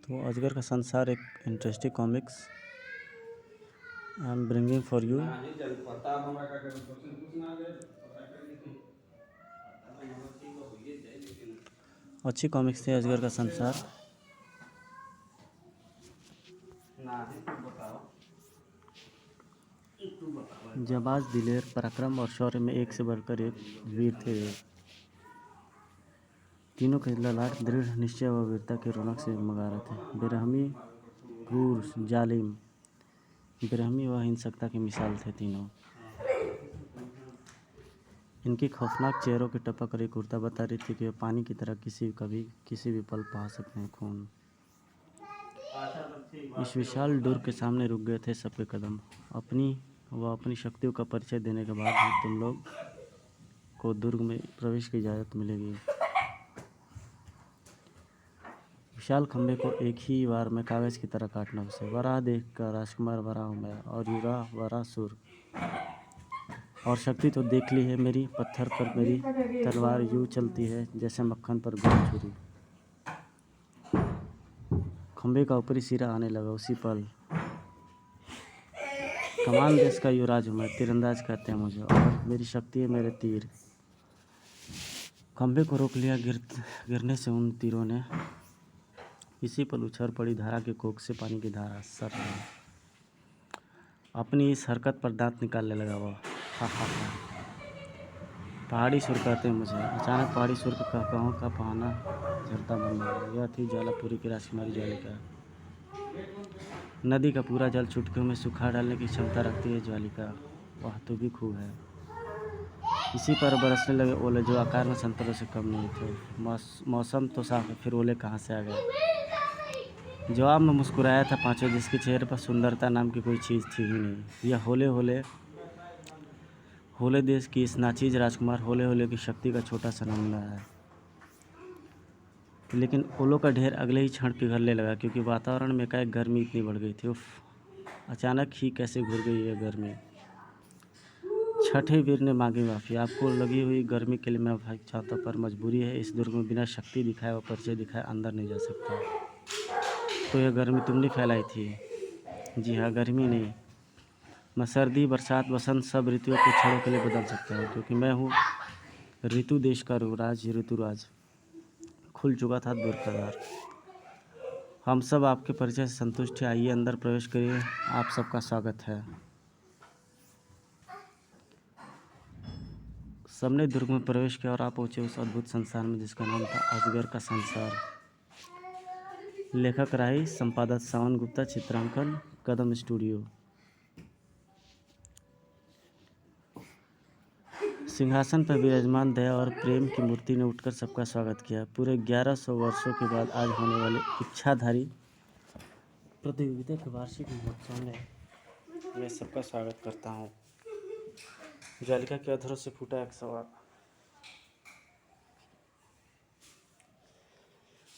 तो अजगर का संसार एक interesting comics I am bringing for you. अच्छी कॉमिक्स है अजगर का संसार। जाबाज, दिलेर, पराक्रम और शौर्य में एक से बढ़कर एक वीर थे। तीनों के ललाट दृढ़ निश्चय व वीरता की रौनक से जगमगा रहे थे। बेरहमी, क्रूर, जालिम, बेरहमी व हिंसकता की मिसाल थे तीनों। इनकी खौफनाक चेहरों की टपक रही क्रूरता बता रही थी कि वे पानी की तरह किसी भी पल बहा सकते हैं खून। इस विशाल दुर्ग के सामने रुक गए थे सबके कदम। अपनी शक्तियों का परिचय देने के बाद ही तुम लोग को दुर्ग में प्रवेश की इजाज़त मिलेगी। विशाल खंभे को एक ही बार में कागज़ की तरह काटना उसे। वराह देख कर राजकुमार वराह हूँ मैं, और युरा वरासुर। और शक्ति तो देख ली है मेरी, पत्थर पर मेरी तलवार यूँ चलती है जैसे मक्खन पर गोल छुरी। खंभे का ऊपरी सिरा आने लगा उसी पल। कमान देश का युवराज हूँ मैं, तीरंदाज कहते हैं मुझे, और मेरी शक्ति है मेरे तीर। खंभे को रोक लिया गिरने से उन तीरों ने। इसी पल उछल पड़ी धारा की कोख से पानी की धारा सर में। अपनी इस हरकत पर दांत निकालने लगा वह। हा हा हा। पहाड़ी सुर कहते हैं मुझे। अचानक पहाड़ी सुर के कहकहों का बहाना झरता बन गया। यह थी ज्वालापुरी की राजकुमारी ज्वालिका। नदी का पूरा जल चुटकियों में सुखा डालने की क्षमता रखती है ज्वालिका। वह तो भी खूब है। इसी पर बरसने लगे ओले जो आकार में संतरों से कम नहीं थे। मौसम तो साफ है, फिर ओले कहाँ से आ गए। जवाब में मुस्कुराया था पांचों, जिसके चेहरे पर सुंदरता नाम की कोई चीज़ थी ही नहीं। यह होले देश की इस नाचीज राजकुमार होले होले की शक्ति का छोटा सा नमूना है। लेकिन ओलों का ढेर अगले ही क्षण पिघलने लगा, क्योंकि वातावरण में एकाएक गर्मी इतनी बढ़ गई थी। उफ, अचानक ही कैसे घुर गई यह गर्मी। छठे वीर ने मांगी माफ़ी। आपको लगी हुई गर्मी के लिए मैं माफ़ी चाहता, पर मजबूरी है। इस दुर्ग में बिना शक्ति दिखाए और परिचय दिखाए अंदर नहीं जा सकता। तो यह गर्मी तुमने फैलाई थी? जी हाँ, गर्मी नहीं, मैं सर्दी, बरसात, बसंत सब ऋतुओं को क्षणों के लिए बदल सकता हूँ, क्योंकि मैं हूँ ऋतु देश का ऋतुराज। खुल चुका था दुर्ग का द्वार। हम सब आपके परिचय से संतुष्ट हैं। आइए अंदर प्रवेश करिए, आप सबका स्वागत है। सबने दुर्ग में प्रवेश किया और आप पहुँचे उस अद्भुत संसार में जिसका नाम था अजगर का संसार। लेखक राही, संपादक सावन गुप्ता, चित्रांकन कदम स्टूडियो। सिंहासन पर विराजमान दया और प्रेम की मूर्ति ने उठकर सबका स्वागत किया। पूरे 1100 वर्षों के बाद आज होने वाले इच्छाधारी प्रतियोगिता के वार्षिक महोत्सव में मैं सबका स्वागत करता हूँ। ज्वालिका के अधरों से फूटा एक सवाल।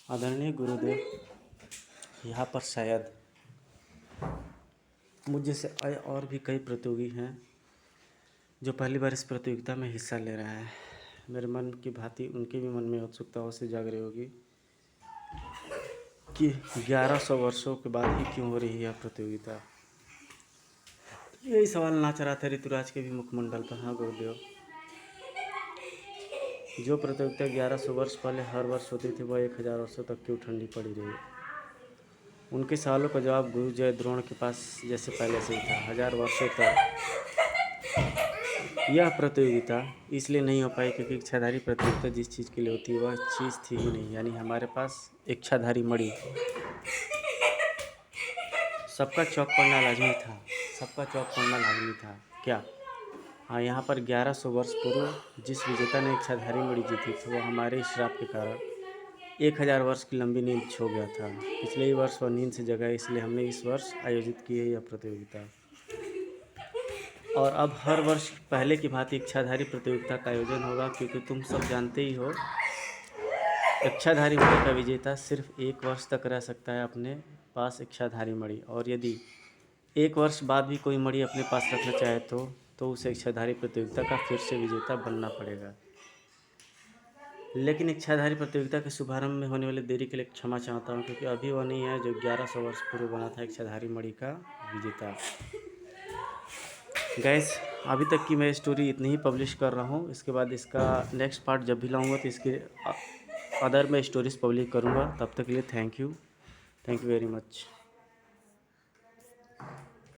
आदरणीय गुरुदेव, यहाँ पर शायद मुझ जैसे और भी कई प्रतियोगी हैं जो पहली बार इस प्रतियोगिता में हिस्सा ले रहे हैं। मेरे मन की भांति उनके भी मन में उत्सुकता अवश्य जाग रही होगी कि 1100 वर्षों के बाद ही क्यों हो रही है यह प्रतियोगिता। यही सवाल नाच रहा था ऋतुराज के भी मुखमंडल पर। हाँ गुरुदेव, जो प्रतियोगिता 1100 वर्ष पहले हर वर्ष होती थी वह 1000 वर्षों तक क्यों ठंडी पड़ी रही। उनके सवालों का जवाब गुरु जय द्रोण के पास जैसे पहले से ही था। 1000 वर्षों तक यह प्रतियोगिता इसलिए नहीं हो पाई क्योंकि इच्छाधारी प्रतियोगिता जिस चीज़ के लिए होती है वह चीज़ थी ही नहीं, यानी हमारे पास इच्छाधारी मणि। सबका चौक पड़ना लाजमी था, सबका चौक पड़ना लाजमी था क्या? हाँ, यहाँ पर 1100 वर्ष पूर्व जिस विजेता ने इच्छाधारी मणि जीती थी वह हमारे श्राप के कारण 1000 वर्ष की लंबी नींद सो गया था। पिछले ही वर्ष वह नींद से जगा, इसलिए हमने इस वर्ष आयोजित की है यह प्रतियोगिता। और अब हर वर्ष पहले की भांति इच्छाधारी प्रतियोगिता का आयोजन होगा, क्योंकि तुम सब जानते ही हो इच्छाधारी मणि का विजेता सिर्फ 1 वर्ष तक रह सकता है अपने पास इच्छाधारी मणि, और यदि 1 वर्ष बाद भी कोई मणि अपने पास रखना चाहे तो उसे इच्छाधारी प्रतियोगिता का फिर से विजेता बनना पड़ेगा। लेकिन इच्छाधारी प्रतियोगिता के शुभारंभ में होने वाली देरी के लिए क्षमा चाहता हूँ, क्योंकि अभी वो नहीं है जो 1100 वर्ष पूर्व बना था इच्छाधारी मणि का विजेता। गैस, अभी तक की मैं स्टोरी इतनी ही पब्लिश कर रहा हूँ। इसके बाद इसका नेक्स्ट पार्ट जब भी लाऊंगा तो इसके अदर मैं स्टोरीज पब्लिश करूँगा। तब तक के लिए थैंक यू वेरी मच।